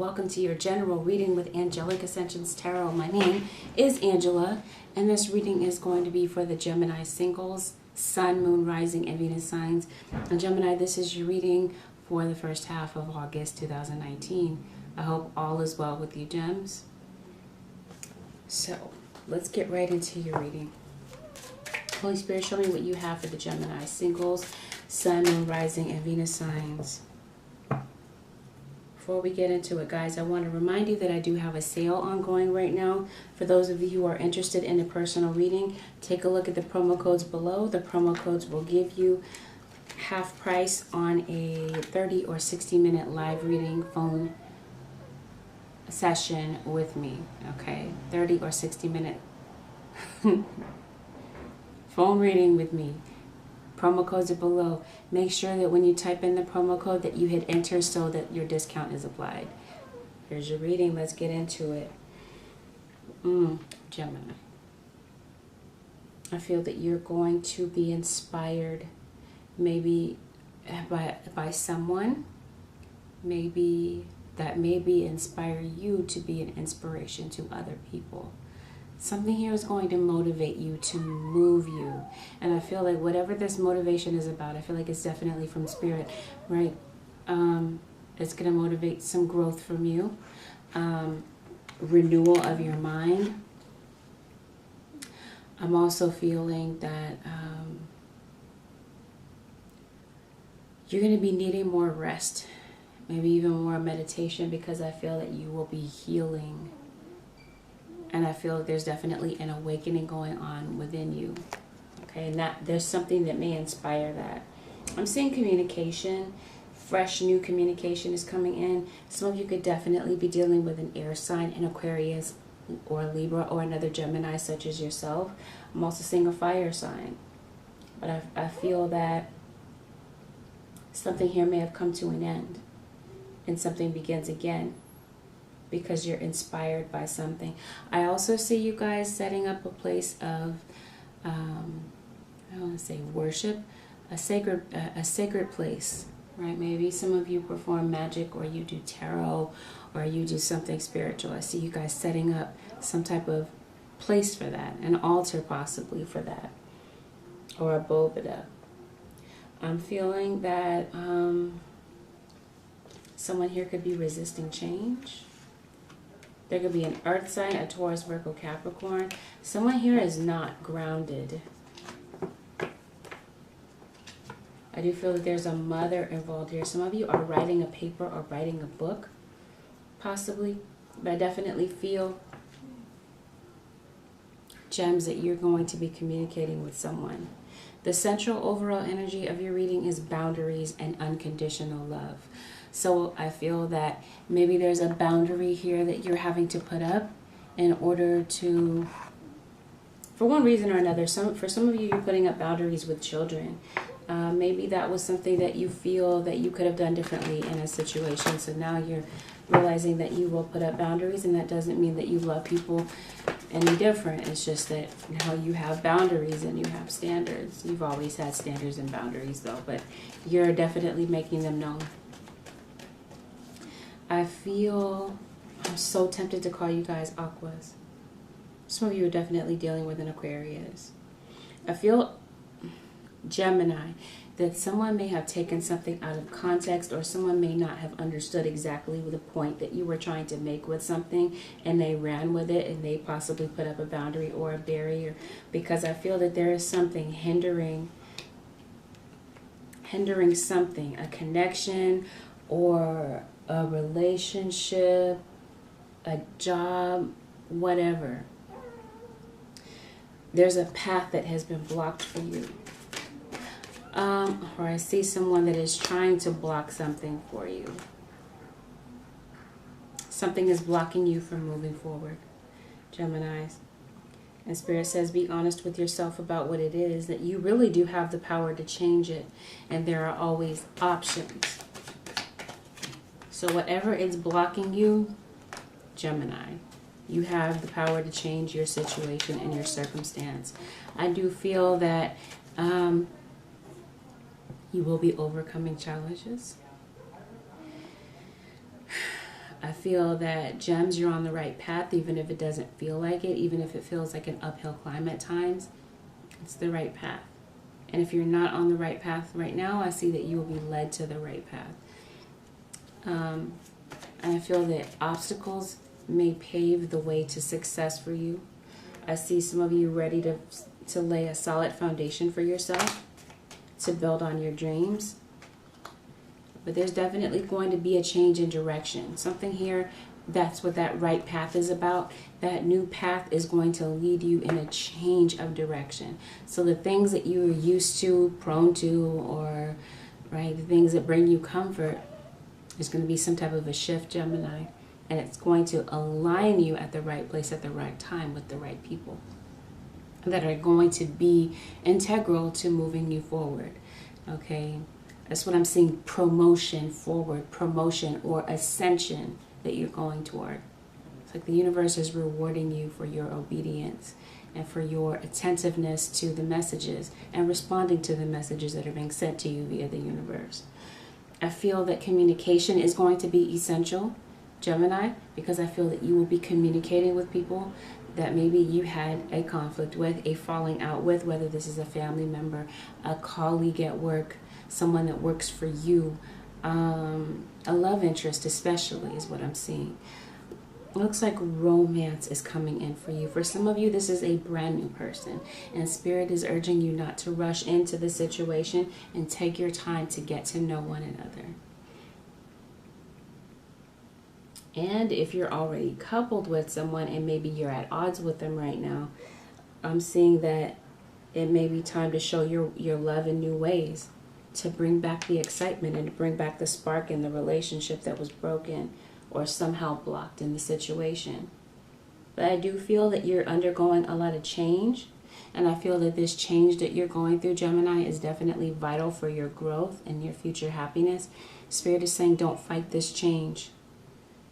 welcome to your general reading with Angelic Ascensions Tarot. My name is Angela, and this reading is going to be for the Gemini Singles, Sun, Moon, Rising, and Venus signs. And Gemini, this is your reading for the first half of August 2019. I hope all is well with you, gems. So, let's get right into your reading. Holy Spirit, show me what you have for the Gemini Singles, Sun, Moon, Rising, and Venus signs. Before we get into it, guys, I want to remind you that I do have a sale ongoing right now. For those of you who are interested in a personal reading, take a look at the promo codes below. The promo codes will give you half price on a 30 or 60-minute live reading phone session with me, okay? 30 or 60-minute phone reading with me. Promo codes are below. Make sure that when you type in the promo code that you hit enter so that your discount is applied. Here's your reading. Let's get into it. Gemini. I feel that you're going to be inspired maybe by someone. Maybe that maybe inspire you to be an inspiration to other people. Something here is going to motivate you, to move you. And I feel like whatever this motivation is about, I feel like it's definitely from spirit, right? It's going to motivate some growth from you. Renewal of your mind. I'm also feeling that you're going to be needing more rest. Maybe even more meditation, because I feel that you will be healing. And I feel like there's definitely an awakening going on within you. Okay, and that there's something that may inspire that. I'm seeing communication, fresh new communication is coming in. Some of you could definitely be dealing with an air sign, an Aquarius or Libra or another Gemini such as yourself. I'm also seeing a fire sign. But I feel that something here may have come to an end and something begins again, because you're inspired by something. I also see you guys setting up a place of, I want to say worship, a sacred place, right? Maybe some of you perform magic, or you do tarot, or you do something spiritual. I see you guys setting up some type of place for that, an altar possibly for that, or a boveda. I'm feeling that someone here could be resisting change. There could be an earth sign, a Taurus, Virgo, Capricorn. Someone here is not grounded. I do feel that there's a mother involved here. Some of you are writing a paper or writing a book, possibly. But I definitely feel, gems, that you're going to be communicating with someone. The central overall energy of your reading is boundaries and unconditional love. So I feel that maybe there's a boundary here that you're having to put up in order to, for one reason or another, for some of you, you're putting up boundaries with children. Maybe that was something that you feel that you could have done differently in a situation. So now you're realizing that you will put up boundaries, and that doesn't mean that you love people any different. It's just that now you have boundaries and you have standards. You've always had standards and boundaries though, but you're definitely making them known. I feel, I'm so tempted to call you guys Aquas. Some of you are definitely dealing with an Aquarius. I feel, Gemini, that someone may have taken something out of context, or someone may not have understood exactly the point that you were trying to make with something, and they ran with it, and they possibly put up a boundary or a barrier, because I feel that there is something hindering something, a connection, or a relationship, a job, whatever. There's a path that has been blocked for you. Or I see someone that is trying to block something for you. Something is blocking you from moving forward, Geminis. And Spirit says, be honest with yourself about what it is, that you really do have the power to change it. And there are always options. So whatever is blocking you, Gemini, you have the power to change your situation and your circumstance. I do feel that you will be overcoming challenges. I feel that, gems, you're on the right path, even if it doesn't feel like it, even if it feels like an uphill climb at times. It's the right path. And if you're not on the right path right now, I see that you will be led to the right path. And I feel that obstacles may pave the way to success for you. I see some of you ready to lay a solid foundation for yourself, to build on your dreams. But there's definitely going to be a change in direction. Something here, that's what that right path is about. That new path is going to lead you in a change of direction. So the things that you are used to, prone to, or right, the things that bring you comfort, there's going to be some type of a shift, Gemini. And it's going to align you at the right place at the right time with the right people that are going to be integral to moving you forward. Okay, that's what I'm seeing. Promotion forward, promotion or ascension that you're going toward. It's like the universe is rewarding you for your obedience and for your attentiveness to the messages and responding to the messages that are being sent to you via the universe. I feel that communication is going to be essential, Gemini, because I feel that you will be communicating with people that maybe you had a conflict with, a falling out with, whether this is a family member, a colleague at work, someone that works for you, a love interest especially is what I'm seeing. It looks like romance is coming in for you. For some of you, this is a brand new person, and Spirit is urging you not to rush into the situation and take your time to get to know one another. And if you're already coupled with someone and maybe you're at odds with them right now, I'm seeing that it may be time to show your love in new ways, to bring back the excitement and to bring back the spark in the relationship that was broken or somehow blocked in the situation. But I do feel that you're undergoing a lot of change, and I feel that this change that you're going through, Gemini, is definitely vital for your growth and your future happiness. Spirit is saying don't fight this change,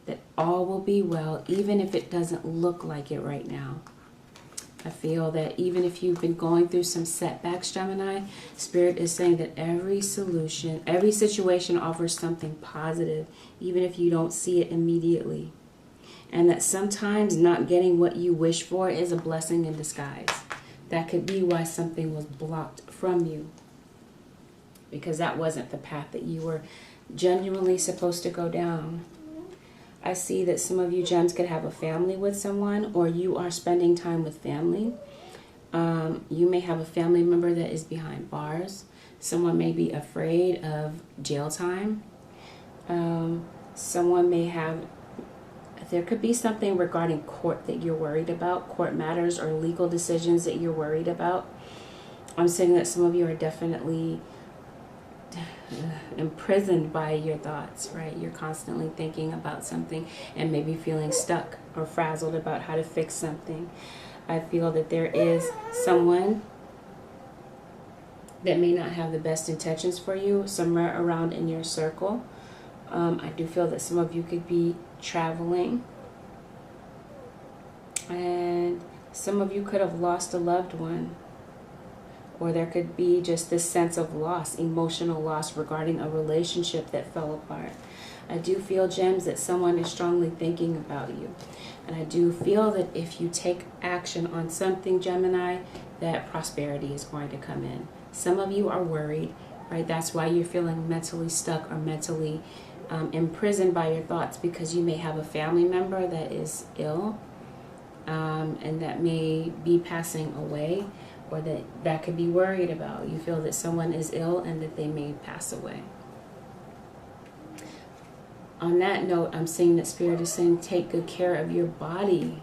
that all will be well, even if it doesn't look like it right now. I feel that even if you've been going through some setbacks, Gemini, Spirit is saying that every solution, every situation offers something positive, even if you don't see it immediately. And that sometimes not getting what you wish for is a blessing in disguise. That could be why something was blocked from you, because that wasn't the path that you were genuinely supposed to go down. I see that some of you, gems, could have a family with someone, or you are spending time with family. You may have a family member that is behind bars. Someone may be afraid of jail time. Someone may have, there could be something regarding court that you're worried about, court matters or legal decisions that you're worried about. I'm saying that some of you are definitely imprisoned by your thoughts, right? You're constantly thinking about something and maybe feeling stuck or frazzled about how to fix something. I feel that there is someone that may not have the best intentions for you somewhere around in your circle. I do feel that some of you could be traveling, and some of you could have lost a loved one. Or there could be just this sense of loss, emotional loss regarding a relationship that fell apart. I do feel, gems, that someone is strongly thinking about you. And I do feel that if you take action on something, Gemini, that prosperity is going to come in. Some of you are worried, right? That's why you're feeling mentally stuck or mentally imprisoned by your thoughts, because you may have a family member that is ill and that may be passing away, or that could be worried about. You feel that someone is ill and that they may pass away. On that note, I'm seeing that Spirit is saying take good care of your body.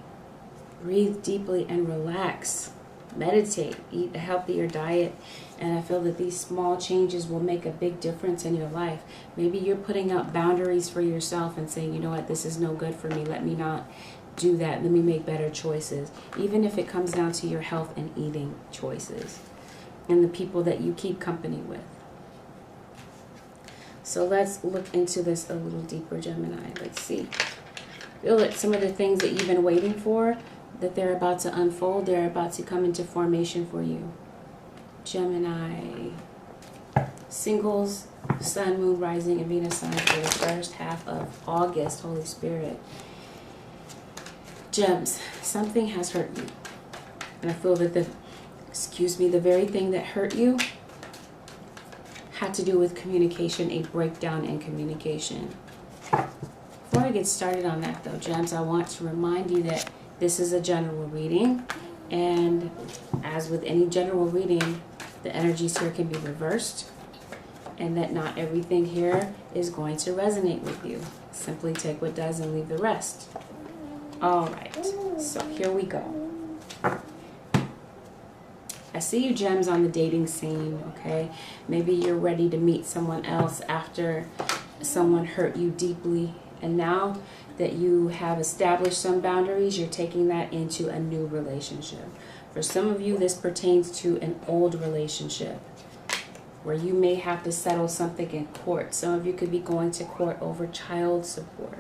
Breathe deeply and relax. Meditate. Eat a healthier diet. And I feel that these small changes will make a big difference in your life. Maybe you're putting up boundaries for yourself and saying, you know what, this is no good for me. Let me not do that. Let me make better choices, even if it comes down to your health and eating choices and the people that you keep company with. So let's look into this a little deeper, Gemini. Let's see. Feel that some of the things that you've been waiting for, that they're about to unfold, they're about to come into formation for you. Gemini, singles, Sun, Moon, Rising, and Venus signs for the first half of August. Holy Spirit. Gems, something has hurt you. And I feel that the very thing that hurt you had to do with communication, a breakdown in communication. Before I get started on that though, Gems, I want to remind you that this is a general reading. And as with any general reading, the energies here can be reversed. And that not everything here is going to resonate with you. Simply take what does and leave the rest. All right, so here we go. I see you, Gems, on the dating scene, okay? Maybe you're ready to meet someone else after someone hurt you deeply. And now that you have established some boundaries, you're taking that into a new relationship. For some of you, this pertains to an old relationship where you may have to settle something in court. Some of you could be going to court over child support.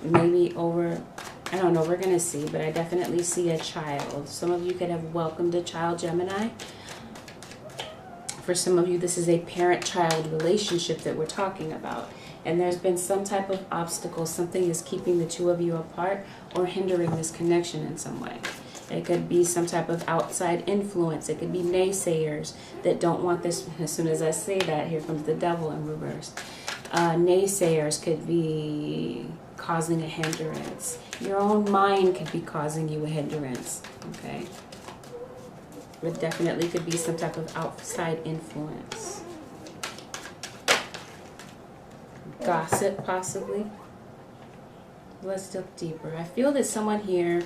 Maybe over, I don't know, we're going to see, but I definitely see a child. Some of you could have welcomed a child, Gemini. For some of you, this is a parent-child relationship that we're talking about. And there's been some type of obstacle. Something is keeping the two of you apart or hindering this connection in some way. It could be some type of outside influence. It could be naysayers that don't want this. As soon as I say that, here comes the devil in reverse. Naysayers could be causing a hindrance. Your own mind could be causing you a hindrance. Okay. It definitely could be some type of outside influence. Gossip, possibly. Let's look deeper. I feel that someone here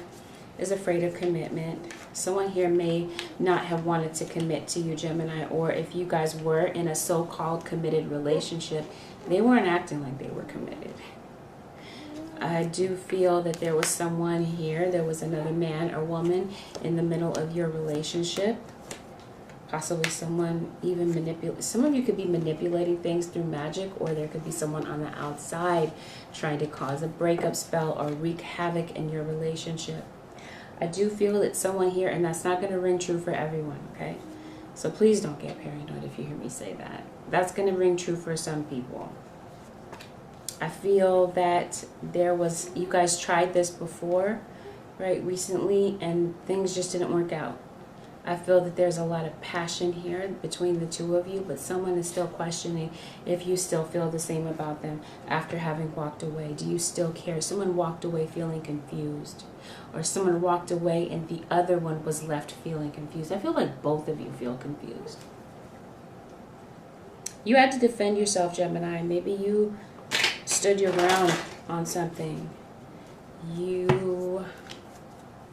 is afraid of commitment. Someone here may not have wanted to commit to you, Gemini, or if you guys were in a so-called committed relationship, they weren't acting like they were committed. I do feel that there was someone here, there was another man or woman in the middle of your relationship. Possibly someone even manipulate. Some of you could be manipulating things through magic, or there could be someone on the outside trying to cause a breakup spell or wreak havoc in your relationship. I do feel that someone here, and that's not going to ring true for everyone, okay? So please don't get paranoid if you hear me say that. That's going to ring true for some people. I feel that you guys tried this before, right, recently, and things just didn't work out. I feel that there's a lot of passion here between the two of you, but someone is still questioning if you still feel the same about them after having walked away. Do you still care? Someone walked away feeling confused, or someone walked away and the other one was left feeling confused. I feel like both of you feel confused. You had to defend yourself, Gemini. Maybe you stood your ground on something.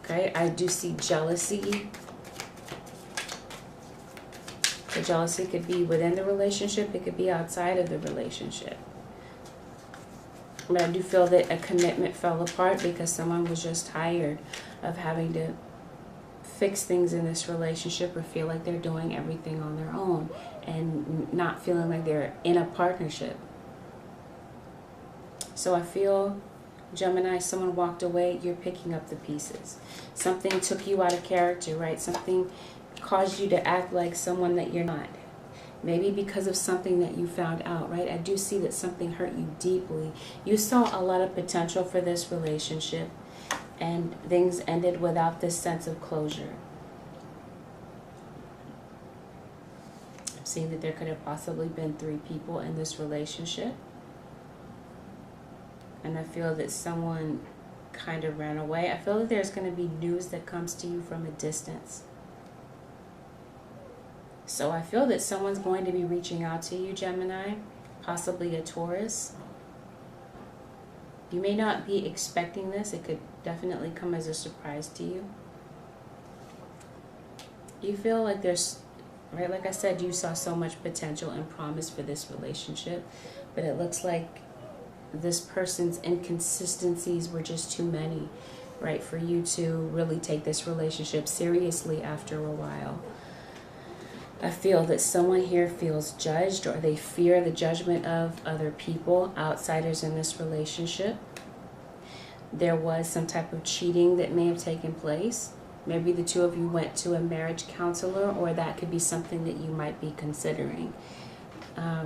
Okay, I do see jealousy. The jealousy could be within the relationship. It could be outside of the relationship. But I do feel that a commitment fell apart because someone was just tired of having to fix things in this relationship or feel like they're doing everything on their own and not feeling like they're in a partnership. So I feel, Gemini, someone walked away, you're picking up the pieces. Something took you out of character, right? Something caused you to act like someone that you're not. Maybe because of something that you found out, right? I do see that something hurt you deeply. You saw a lot of potential for this relationship, and things ended without this sense of closure. I'm seeing that there could have possibly been 3 people in this relationship. And I feel that someone kind of ran away. I feel that there's going to be news that comes to you from a distance. So I feel that someone's going to be reaching out to you, Gemini, possibly a Taurus. You may not be expecting this. It could definitely come as a surprise to you. You feel like there's, right, like I said, you saw so much potential and promise for this relationship, but it looks like this person's inconsistencies were just too many, right, for you to really take this relationship seriously after a while. I feel that someone here feels judged, or they fear the judgment of other people, outsiders in this relationship. There was some type of cheating that may have taken place. Maybe the two of you went to a marriage counselor, or that could be something that you might be considering.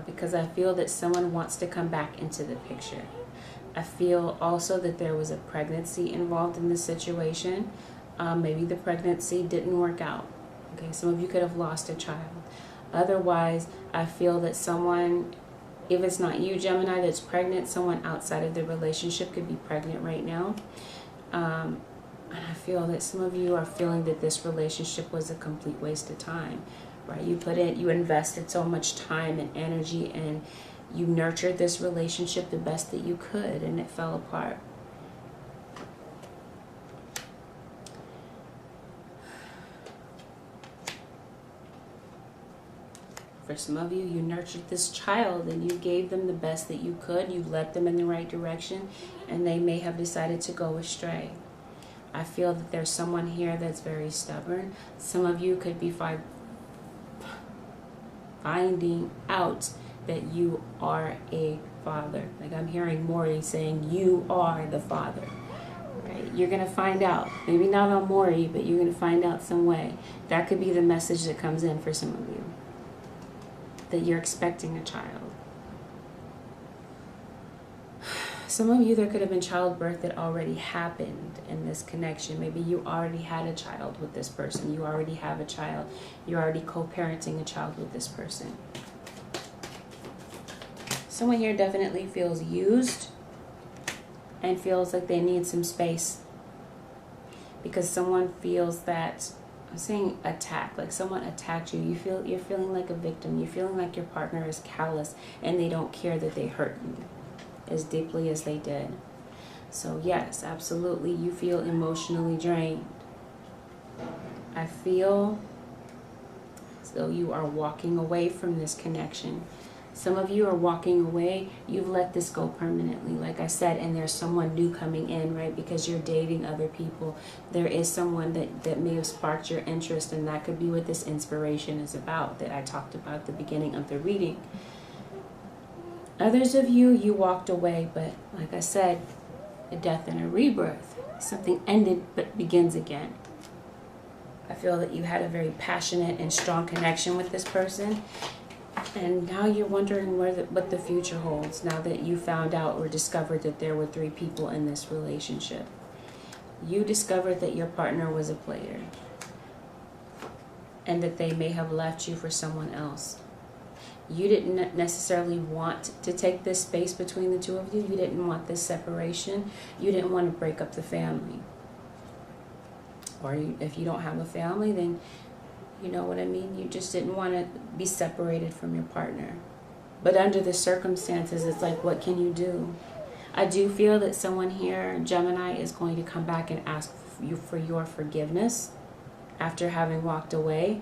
because I feel that someone wants to come back into the picture. I feel also that there was a pregnancy involved in this situation. Maybe the pregnancy didn't work out. Okay, some of you could have lost a child. Otherwise, I feel that someone, if it's not you, Gemini, that's pregnant, someone outside of the relationship could be pregnant right now. And I feel that some of you are feeling that this relationship was a complete waste of time, right? You invested so much time and energy, and you nurtured this relationship the best that you could, and it fell apart. For some of you, you nurtured this child and you gave them the best that you could. You led them in the right direction, and they may have decided to go astray. I feel that there's someone here that's very stubborn. Some of you could be finding out that you are a father. Like I'm hearing Maury saying you are the father. Right? You're going to find out. Maybe not on Maury, but you're going to find out some way. That could be the message that comes in for some of you. That you're expecting a child. Some of you, there could have been childbirth that already happened in this connection. Maybe you already had a child with this person. You already have a child. You're already co-parenting a child with this person. Someone here definitely feels used and feels like they need some space. Because someone feels that, I'm saying attack, like someone attacked you. You're feeling like a victim. You're feeling like your partner is callous and they don't care that they hurt you as deeply as they did. So yes, absolutely, you feel emotionally drained. I feel as though you are walking away from this connection. Some of you are walking away. You've let this go permanently, like I said, and there's someone new coming in, right? Because you're dating other people. There is someone that may have sparked your interest, and that could be what this inspiration is about that I talked about at the beginning of the reading. Others of you, you walked away, but like I said, a death and a rebirth. Something ended but begins again. I feel that you had a very passionate and strong connection with this person. And now you're wondering what the future holds, now that you found out or discovered that there were 3 people in this relationship. You discovered that your partner was a player and that they may have left you for someone else. You didn't necessarily want to take this space between the two of you. You didn't want this separation. You didn't want to break up the family. Or if you don't have a family, then you know what I mean? You just didn't want to be separated from your partner. But under the circumstances, it's like, what can you do? I do feel that someone here, Gemini, is going to come back and ask you for your forgiveness after having walked away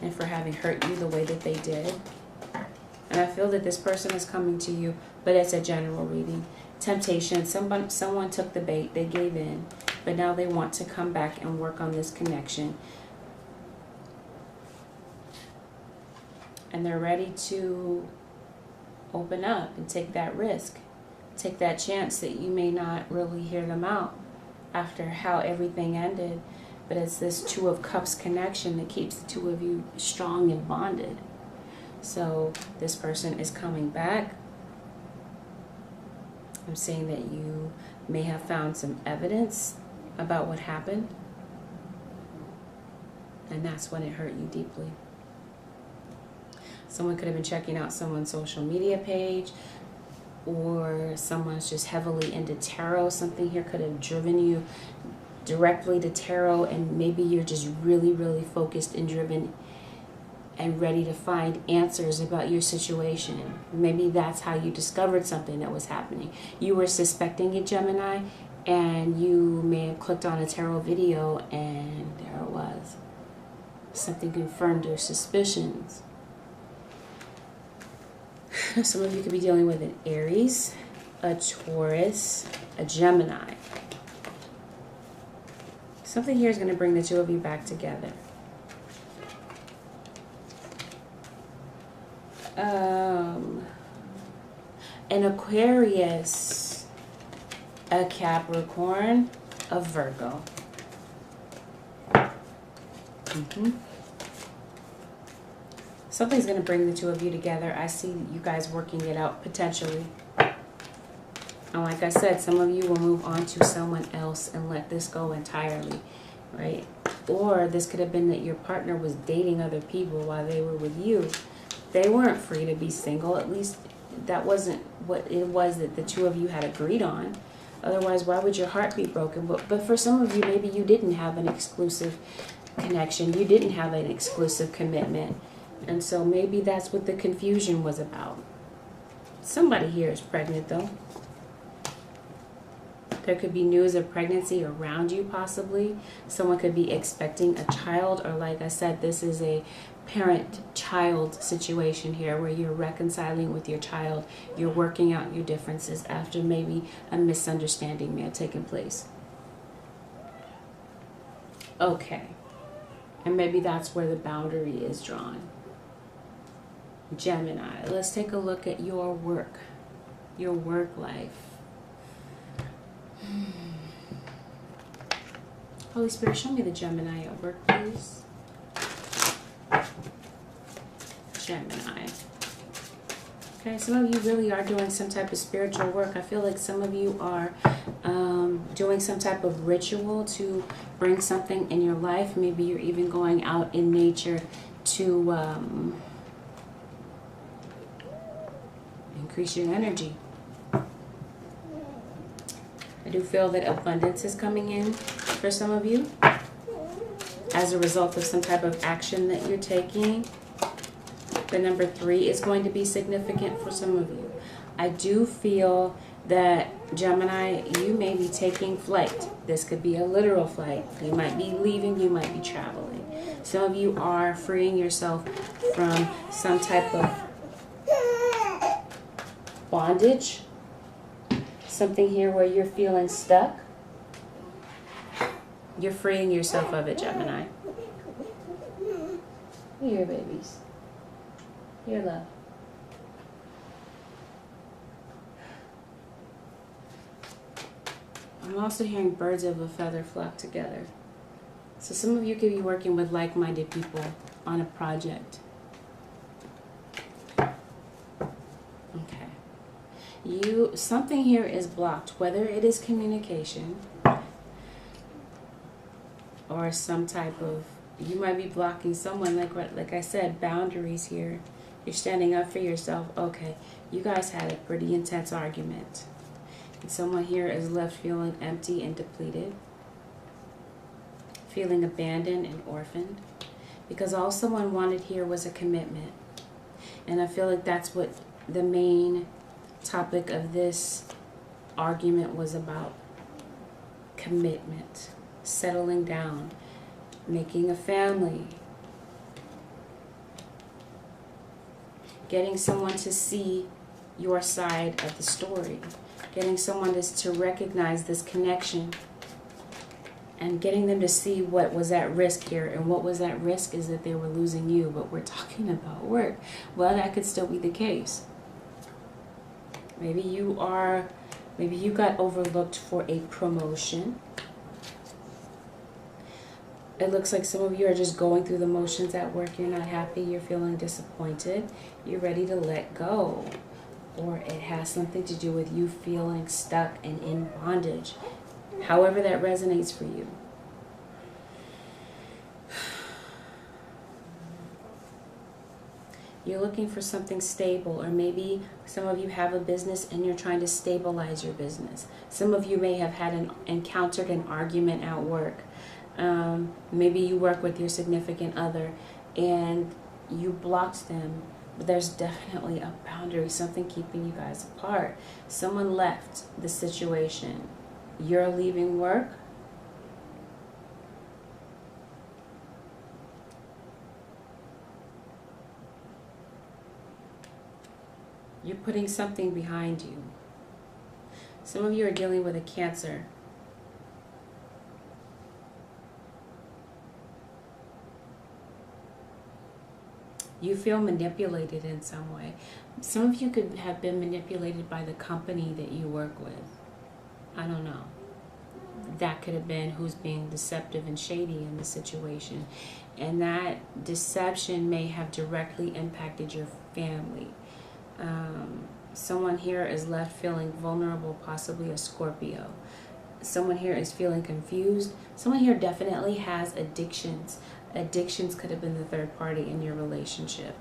and for having hurt you the way that they did. And I feel that this person is coming to you, but it's a general reading. Temptation, someone took the bait, they gave in, but now they want to come back and work on this connection. And they're ready to open up and take that risk. Take that chance that you may not really hear them out after how everything ended. But it's this 2 of Cups connection that keeps the 2 of you strong and bonded. So this person is coming back. I'm saying that you may have found some evidence about what happened. And that's when it hurt you deeply. Someone could have been checking out someone's social media page, or someone's just heavily into tarot. Something here could have driven you directly to tarot, and maybe you're just really, really focused and driven and ready to find answers about your situation. Maybe that's how you discovered something that was happening. You were suspecting a Gemini, and you may have clicked on a tarot video, and there it was. Something confirmed your suspicions. Some of you could be dealing with an Aries, a Taurus, a Gemini. Something here is going to bring the 2 of you back together. An Aquarius, a Capricorn, a Virgo. Something's going to bring the two of you together. I see you guys working it out potentially. And like I said, some of you will move on to someone else and let this go entirely, right? Or this could have been that your partner was dating other people while they were with you. They weren't free to be single. At least that wasn't what it was that the two of you had agreed on. Otherwise, why would your heart be broken? But for some of you, maybe you didn't have an exclusive connection. You didn't have an exclusive commitment. And so maybe that's what the confusion was about. Somebody here is pregnant, though. There could be news of pregnancy around you, possibly. Someone could be expecting a child, or like I said, this is a parent-child situation here where you're reconciling with your child. You're working out your differences after maybe a misunderstanding may have taken place. Okay. And maybe that's where the boundary is drawn. Gemini, let's take a look at your work life. Holy Spirit, show me the Gemini at work, please. Gemini. Okay, some of you really are doing some type of spiritual work. I feel like some of you are doing some type of ritual to bring something in your life. Maybe you're even going out in nature to increase your energy. I do feel that abundance is coming in for some of you as a result of some type of action that you're taking. The number 3 is going to be significant for some of you. I do feel that, Gemini, you may be taking flight. This could be a literal flight. You might be leaving, you might be traveling. Some of you are freeing yourself from some type of bondage. Something here where you're feeling stuck. You're freeing yourself of it, Gemini. Here, babies. Here, love. I'm also hearing birds of a feather flock together. So some of you could be working with like-minded people on a project. Something here is blocked, whether it is communication or some type of, you might be blocking someone, like I said, boundaries here. You're standing up for yourself. Okay, you guys had a pretty intense argument. And someone here is left feeling empty and depleted, feeling abandoned and orphaned, because all someone wanted here was a commitment. And I feel like that's what the main topic of this argument was about. Commitment, settling down, making a family, getting someone to see your side of the story, getting someone to recognize this connection, and getting them to see what was at risk here. And what was at risk is that they were losing you, but we're talking about work. Well, that could still be the case. Maybe you got overlooked for a promotion. It looks like some of you are just going through the motions at work. You're not happy. You're feeling disappointed. You're ready to let go. Or it has something to do with you feeling stuck and in bondage. However that resonates for you. You're looking for something stable, or maybe some of you have a business and you're trying to stabilize your business. Some of you may have encountered an argument at work. Maybe you work with your significant other and you blocked them, but there's definitely a boundary, something keeping you guys apart. Someone left the situation. You're leaving work. You're putting something behind you. Some of you are dealing with a Cancer. You feel manipulated in some way. Some of you could have been manipulated by the company that you work with. I don't know. that could have been who's being deceptive and shady in the situation. And that deception may have directly impacted your family. Someone here is left feeling vulnerable, possibly a Scorpio. Someone here is feeling confused. Someone here definitely has addictions. Addictions could have been the third party in your relationship.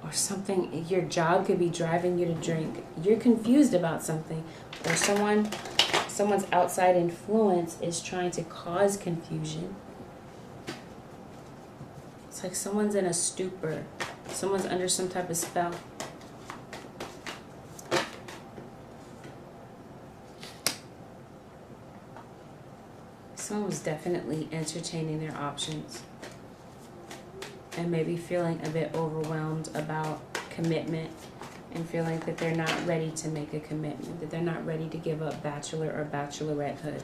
Or something, your job could be driving you to drink. You're confused about something. Or someone's outside influence is trying to cause confusion. It's like someone's in a stupor. Someone's under some type of spell. Someone was definitely entertaining their options and maybe feeling a bit overwhelmed about commitment and feeling that they're not ready to make a commitment, that they're not ready to give up bachelor or bachelorettehood.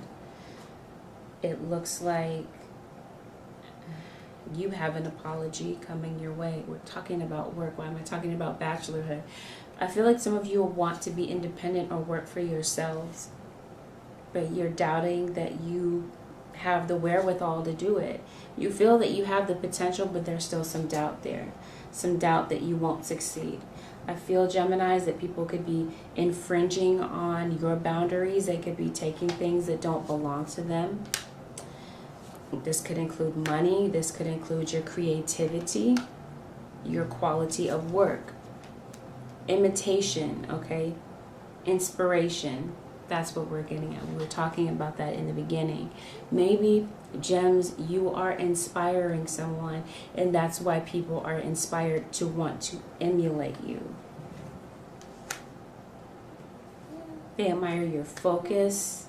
It looks like you have an apology coming your way. We're talking about work. Why am I talking about bachelorhood? I feel like some of you will want to be independent or work for yourselves, but you're doubting that you have the wherewithal to do it. You feel that you have the potential, but there's still some doubt there. Some doubt that you won't succeed. I feel, Geminis, that people could be infringing on your boundaries. They could be taking things that don't belong to them. This could include money. This could include your creativity, your quality of work, imitation, okay? Inspiration. That's what we're getting at. We were talking about that in the beginning. Maybe, Gems, you are inspiring someone, and that's why people are inspired to want to emulate you. They admire your focus,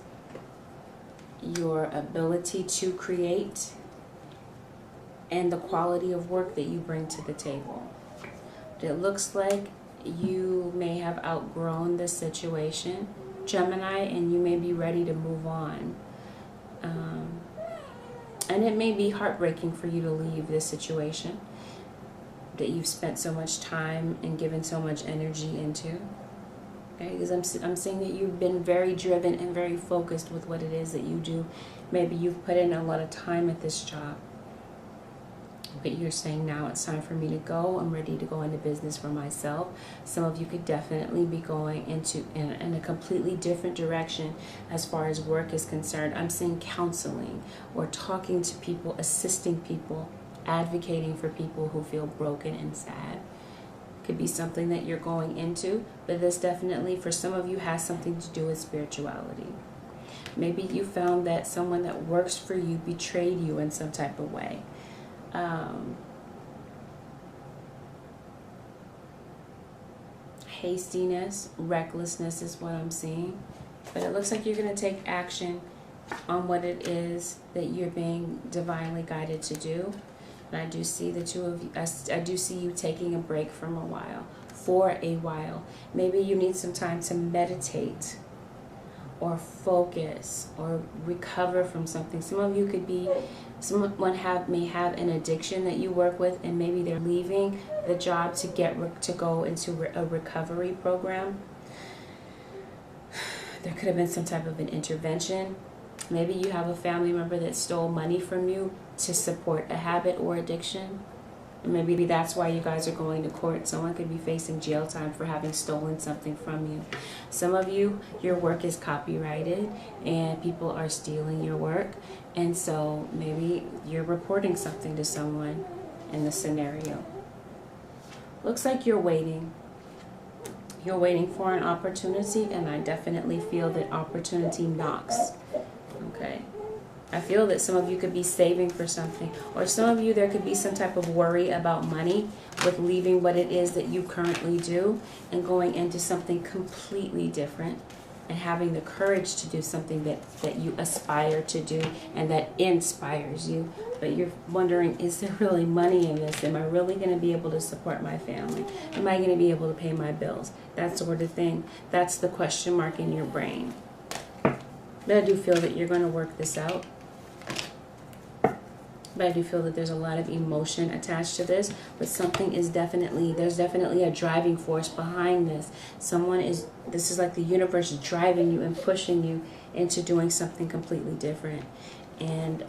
your ability to create, and the quality of work that you bring to the table. But it looks like you may have outgrown this situation, Gemini, and you may be ready to move on. And it may be heartbreaking for you to leave this situation that you've spent so much time and given so much energy into. Okay, because I'm seeing that you've been very driven and very focused with what it is that you do. Maybe you've put in a lot of time at this job, but you're saying now it's time for me to go. I'm ready to go into business for myself. Some of you could definitely be going in a completely different direction as far as work is concerned. I'm seeing counseling or talking to people, assisting people, advocating for people who feel broken and sad. Could be something that you're going into, but this definitely, for some of you, has something to do with spirituality. Maybe you found that someone that works for you betrayed you in some type of way. Hastiness, recklessness is what I'm seeing. But it looks like you're going to take action on what it is that you're being divinely guided to do. And I do see the two of you, I do see you taking a break for a while. Maybe you need some time to meditate or focus or recover from something. Some of you could be, someone may have an addiction that you work with, and maybe they're leaving the job to go into a recovery program. There could have been some type of an intervention. Maybe you have a family member that stole money from you to support a habit or addiction. And maybe that's why you guys are going to court. Someone could be facing jail time for having stolen something from you. Some of you, your work is copyrighted and people are stealing your work. And so maybe you're reporting something to someone in the scenario. Looks like you're waiting. You're waiting for an opportunity, and I definitely feel that opportunity knocks. Okay. I feel that some of you could be saving for something, or some of you, there could be some type of worry about money with leaving what it is that you currently do and going into something completely different and having the courage to do something that you aspire to do and that inspires you. But you're wondering, is there really money in this? Am I really going to be able to support my family? Am I going to be able to pay my bills? That sort of thing. That's the question mark in your brain. But I do feel that you're going to work this out. But I do feel that there's a lot of emotion attached to this, but something is there's definitely a driving force behind this. This is like the universe driving you and pushing you into doing something completely different. And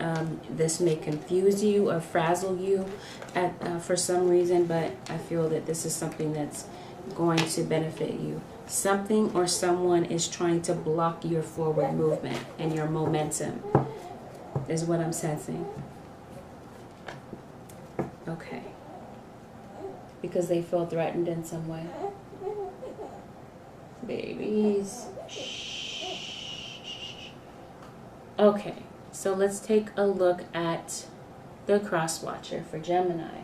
this may confuse you or frazzle you for some reason, but I feel that this is something that's going to benefit you. Something or someone is trying to block your forward movement and your momentum, is what I'm sensing. Okay. Because they feel threatened in some way. Babies. Shh. Okay. So let's take a look at the cross watcher for Gemini.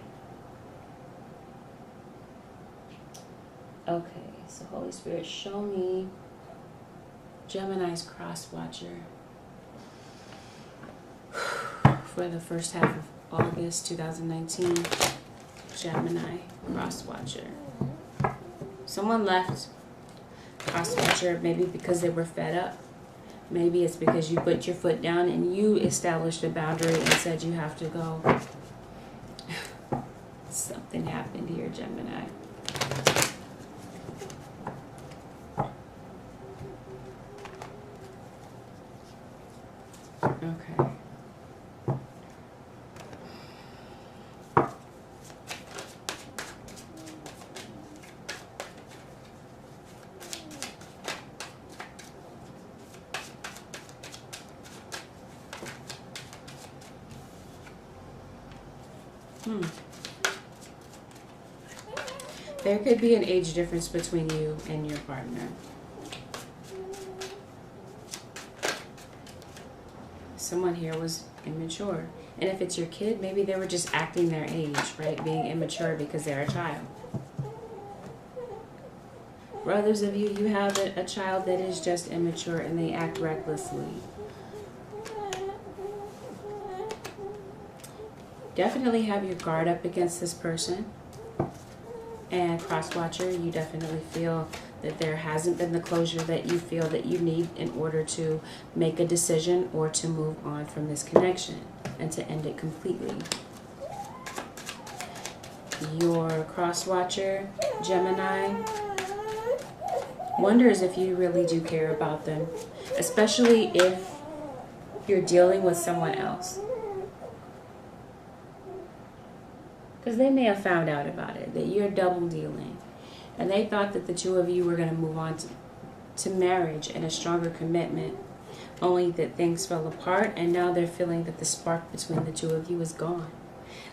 Okay. So Holy Spirit, show me Gemini's cross watcher for the first half of August 2019. Gemini cross watcher. Someone left cross watcher maybe because they were fed up. Maybe it's because you put your foot down and you established a boundary and said you have to go. Something happened here, Gemini. Okay. There could be an age difference between you and your partner. Someone here was immature. And if it's your kid, maybe they were just acting their age, right? Being immature because they're a child. For others of you, you have a child that is just immature and they act recklessly. Definitely have your guard up against this person. And cross-watcher, you definitely feel that there hasn't been the closure that you feel that you need in order to make a decision or to move on from this connection and to end it completely. Your cross-watcher, Gemini, wonders if you really do care about them, especially if you're dealing with someone else. Because they may have found out about it, that you're double dealing. And they thought that the two of you were going to move on to marriage and a stronger commitment. Only that things fell apart and now they're feeling that the spark between the two of you is gone.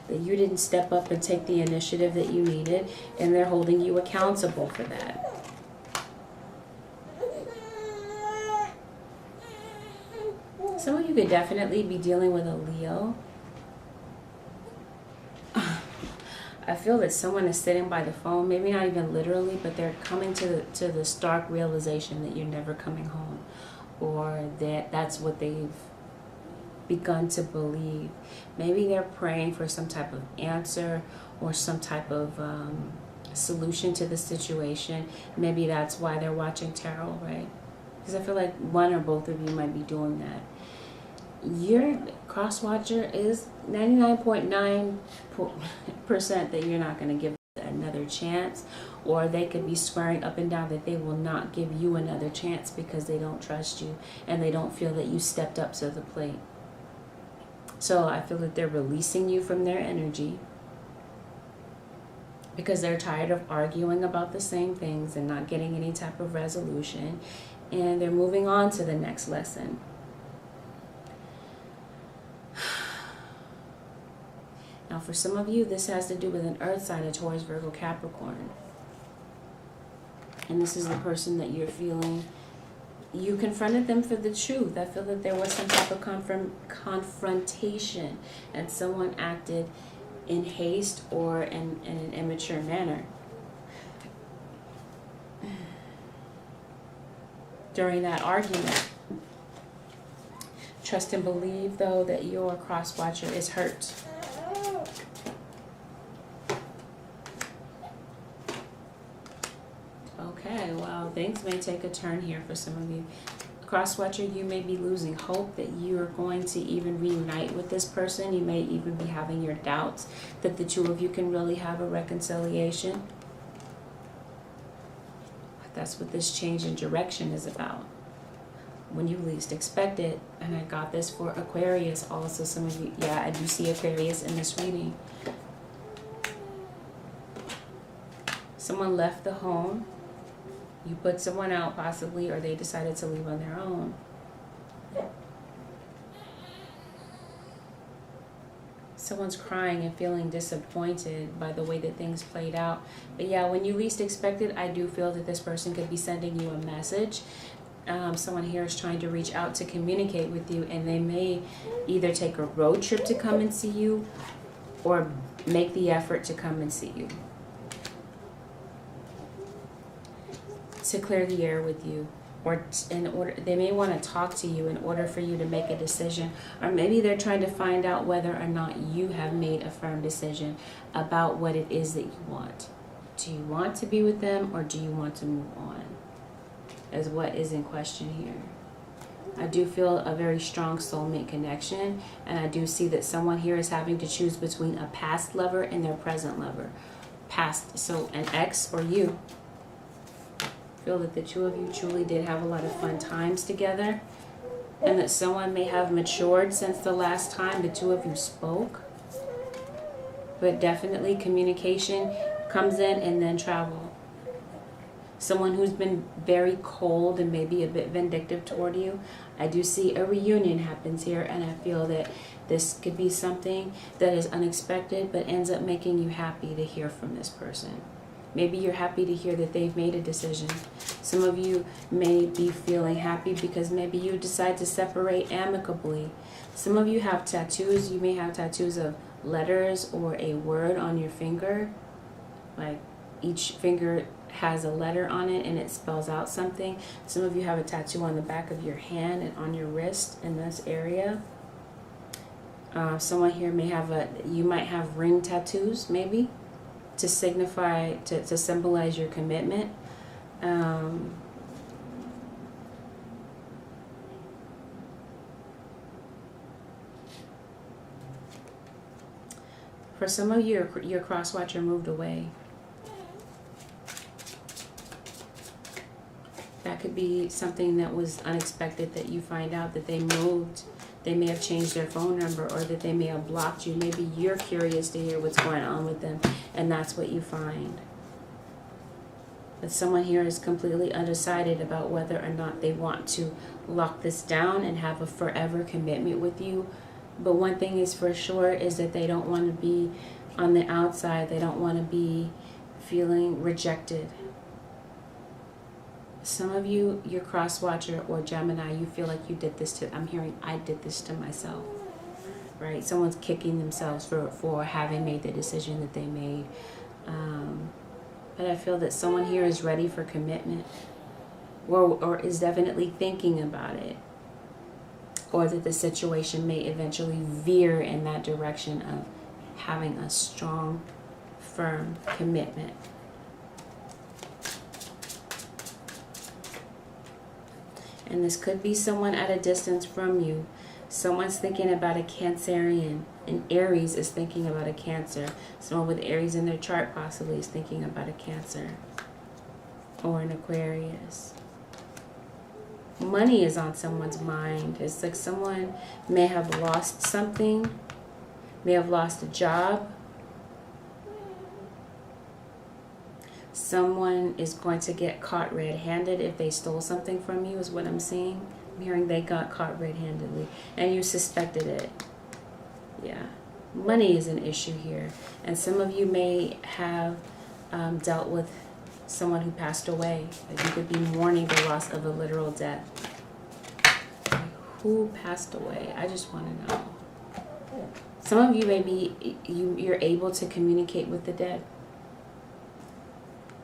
That you didn't step up and take the initiative that you needed, and they're holding you accountable for that. Some of you could definitely be dealing with a Leo. I feel that someone is sitting by the phone, maybe not even literally, but they're coming to the stark realization that you're never coming home, or that that's what they've begun to believe. Maybe they're praying for some type of answer or some type of solution to the situation. Maybe that's why they're watching tarot, right? Because I feel like one or both of you might be doing that. Your cross-watcher is 99.9% that you're not going to give another chance, or they could be swearing up and down that they will not give you another chance because they don't trust you and they don't feel that you stepped up to the plate. So I feel that they're releasing you from their energy because they're tired of arguing about the same things and not getting any type of resolution, and they're moving on to the next lesson. Now, for some of you, this has to do with an earth sign, a Taurus, Virgo, Capricorn. And this is the person that you're feeling. You confronted them for the truth. I feel that there was some type of confrontation and someone acted in haste or in an immature manner during that argument. Trust and believe, though, that your cross-watcher is hurt. Okay, well, things may take a turn here for some of you. cross-watcher, you may be losing hope that you're going to even reunite with this person. You may even be having your doubts that the two of you can really have a reconciliation. That's what this change in direction is about. When you least expect it, and I got this for Aquarius also. Some of you, yeah, I do see Aquarius in this reading. Someone left the home. You put someone out possibly, or they decided to leave on their own. Someone's crying and feeling disappointed by the way that things played out. But yeah, when you least expect it, I do feel that this person could be sending you a message. Someone here is trying to reach out to communicate with you, and they may either take a road trip to come and see you or make the effort to come and see you, to clear the air with you, or in order, they may want to talk to you in order for you to make a decision, or maybe they're trying to find out whether or not you have made a firm decision about what it is that you want. Do you want to be with them, or do you want to move on? Is what is in question here. I do feel a very strong soulmate connection, and I do see that someone here is having to choose between a past lover and their present lover. Past, so an ex or you. I feel that the two of you truly did have a lot of fun times together, and that someone may have matured since the last time the two of you spoke. But definitely communication comes in and then travel. Someone who's been very cold and maybe a bit vindictive toward you. I do see a reunion happens here, and I feel that this could be something that is unexpected but ends up making you happy to hear from this person. Maybe you're happy to hear that they've made a decision. Some of you may be feeling happy because maybe you decide to separate amicably. Some of you have tattoos. You may have tattoos of letters or a word on your finger. Like each finger has a letter on it and it spells out something. Some of you have a tattoo on the back of your hand and on your wrist in this area. Someone here may have you might have ring tattoos maybe to signify, to symbolize your commitment. For some of you, your cross-watcher moved away. That could be something that was unexpected, that you find out that they moved. They may have changed their phone number, or that they may have blocked you. Maybe you're curious to hear what's going on with them, and that's what you find. But someone here is completely undecided about whether or not they want to lock this down and have a forever commitment with you. But one thing is for sure is that they don't want to be on the outside. They don't want to be feeling rejected. Some of you, your cross-watcher or Gemini, you feel like you did this to, I'm hearing, I did this to myself, right? Someone's kicking themselves for having made the decision that they made. But I feel that someone here is ready for commitment, or is definitely thinking about it, or that the situation may eventually veer in that direction of having a strong, firm commitment. And this could be someone at a distance from you. Someone's thinking about a Cancerian. An Aries is thinking about a Cancer. Someone with Aries in their chart possibly is thinking about a Cancer. Or an Aquarius. Money is on someone's mind. It's like someone may have lost something. May have lost a job. Someone is going to get caught red-handed if they stole something from you, is what I'm seeing. I'm hearing they got caught red-handedly, and you suspected it. Yeah. Money is an issue here. And some of you may have dealt with someone who passed away. Like you could be mourning the loss of a literal death. Like, who passed away? I just want to know. Some of you may be, you're able to communicate with the dead.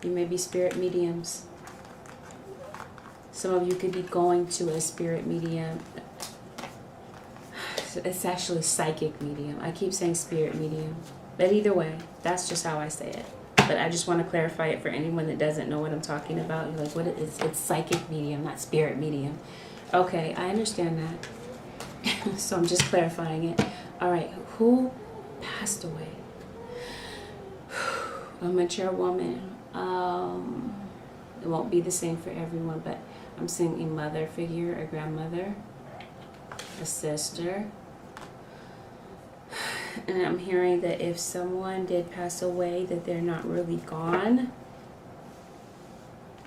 You may be spirit mediums. Some of you could be going to a spirit medium. It's actually psychic medium. I keep saying spirit medium. But either way, that's just how I say it. But I just want to clarify it for anyone that doesn't know what I'm talking about. You're like, what is it's psychic medium, not spirit medium. Okay, I understand that. So I'm just clarifying it. All right, who passed away? A mature woman. It won't be the same for everyone, but I'm seeing a mother figure, a grandmother, a sister. And I'm hearing that if someone did pass away, that they're not really gone.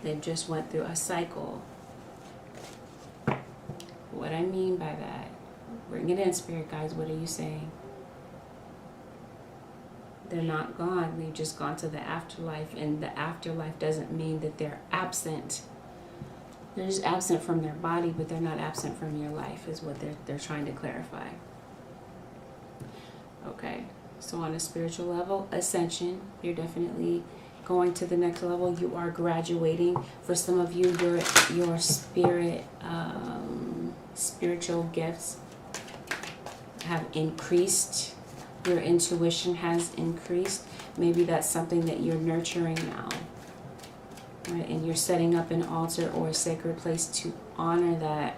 They've just went through a cycle. What I mean by that, bring it in, Spirit guides, what are you saying? They're not gone, they've just gone to the afterlife, and the afterlife doesn't mean that they're absent. They're just absent from their body, but they're not absent from your life, is what they're trying to clarify. Okay, so on a spiritual level, ascension, you're definitely going to the next level. You are graduating. For some of you, your spiritual gifts have increased. Your intuition has increased. Maybe that's something that you're nurturing now, right? And you're setting up an altar or a sacred place to honor that.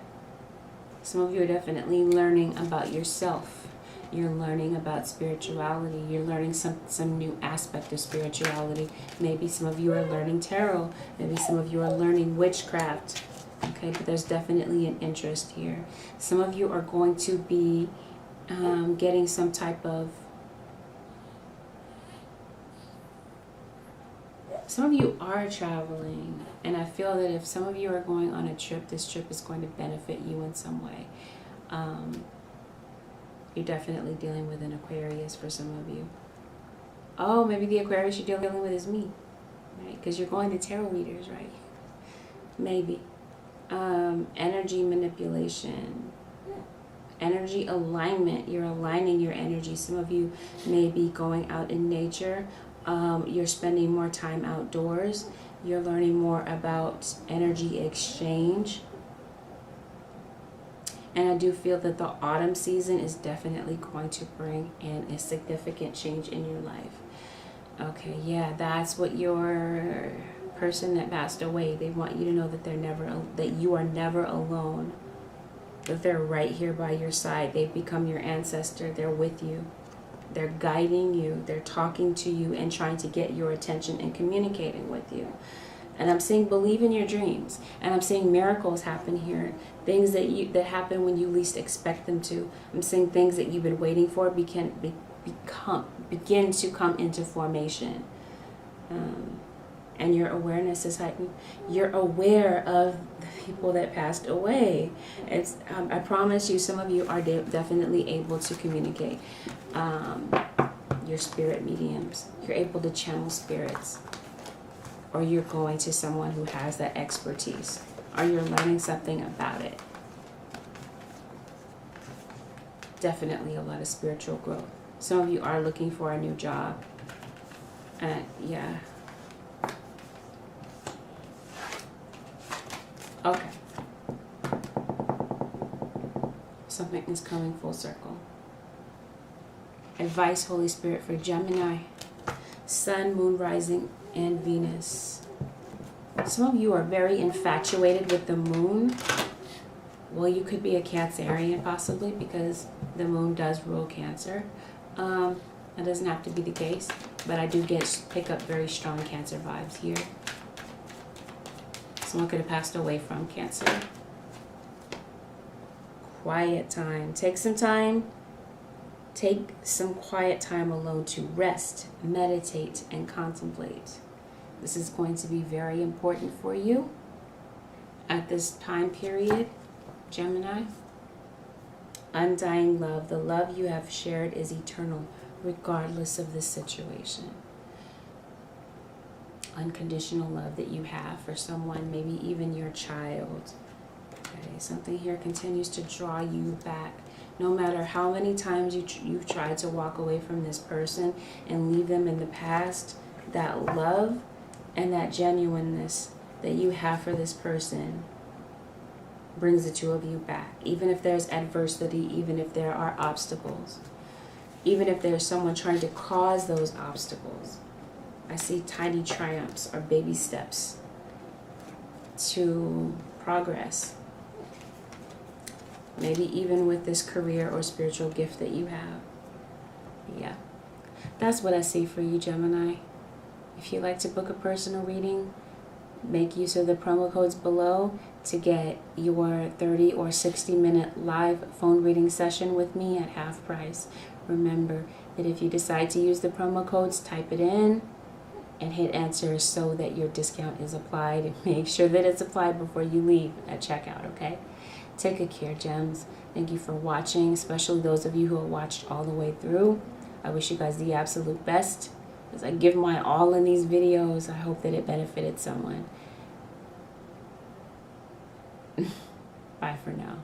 Some of you are definitely learning about yourself. You're learning about spirituality. You're learning some new aspect of spirituality. Maybe some of you are learning tarot. Maybe some of you are learning witchcraft. Okay, but there's definitely an interest here. Some of you are going to be getting some type of... Some of you are traveling, and I feel that if some of you are going on a trip, this trip is going to benefit you in some way. You're definitely dealing with an Aquarius for some of you. Oh, maybe the Aquarius you're dealing with is me, right? Because you're going to tarot readers, right? Maybe. Energy manipulation, energy alignment. You're aligning your energy. Some of you may be going out in nature. You're spending more time outdoors. You're learning more about energy exchange. And I do feel that the autumn season is definitely going to bring in a significant change in your life. Okay, yeah, that's what your person that passed away, they want you to know that that you are never alone. That they're right here by your side. They've become your ancestor. They're with you. They're guiding you. They're talking to you and trying to get your attention and communicating with you. And I'm saying believe in your dreams. And I'm saying miracles happen here. Things that happen when you least expect them to. I'm saying things that you've been waiting for begin to come into formation. And your awareness is heightened. You're aware of the people that passed away. It's I promise you, some of you are definitely able to communicate. Your spirit mediums. You're able to channel spirits. Or you're going to someone who has that expertise. Or you're learning something about it. Definitely a lot of spiritual growth. Some of you are looking for a new job. Yeah. Okay. Something is coming full circle. Advice, Holy Spirit, for Gemini, Sun, Moon, Rising, and Venus. Some of you are very infatuated with the moon. Well, you could be a Cancerian possibly, because the moon does rule Cancer. That doesn't have to be the case, but I do pick up very strong Cancer vibes here. Someone could have passed away from Cancer. Quiet time. Take some time. Take some quiet time alone to rest, meditate, and contemplate. This is going to be very important for you at this time period, Gemini. Undying love. The love you have shared is eternal, regardless of the situation. Unconditional love that you have for someone, maybe even your child. Okay, something here continues to draw you back. No matter how many times you've tried to walk away from this person and leave them in the past, that love and that genuineness that you have for this person brings the two of you back. Even if there's adversity, even if there are obstacles, even if there's someone trying to cause those obstacles. I see tiny triumphs or baby steps to progress. Maybe even with this career or spiritual gift that you have. Yeah. That's what I see for you, Gemini. If you'd like to book a personal reading, make use of the promo codes below to get your 30 or 60-minute live phone reading session with me at half price. Remember that if you decide to use the promo codes, type it in and hit enter so that your discount is applied. Make sure that it's applied before you leave at checkout, okay? Take good care, gems. Thank you for watching, especially those of you who have watched all the way through. I wish you guys the absolute best. As I give my all in these videos, I hope that it benefited someone. Bye for now.